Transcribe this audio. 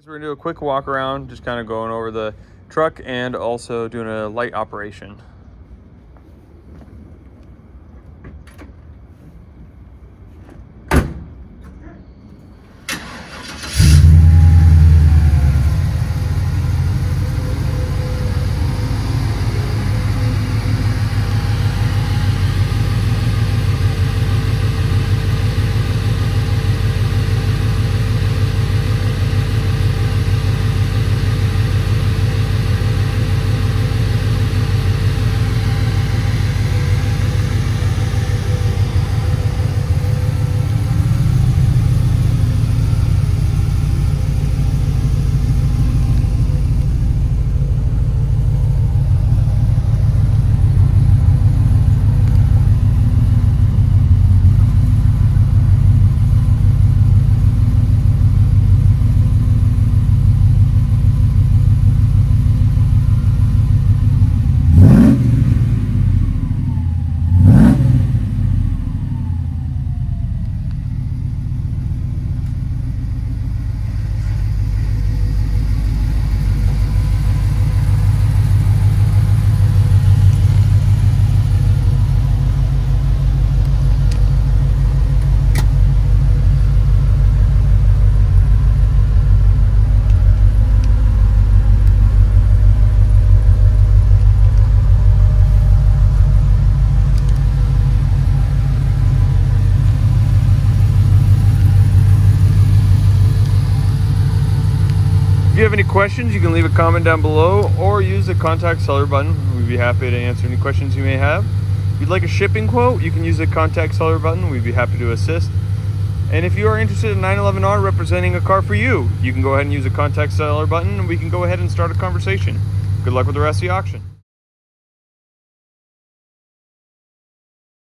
We're gonna do a quick walk around, just kind of going over the truck and also doing a light operation. If you have any questions, you can leave a comment down below or use the contact seller button. We'd be happy to answer any questions you may have. If you'd like a shipping quote, you can use the contact seller button. We'd be happy to assist. And if you are interested in 911R representing a car for you, you can go ahead and use the contact seller button and we can go ahead and start a conversation. Good luck with the rest of the auction.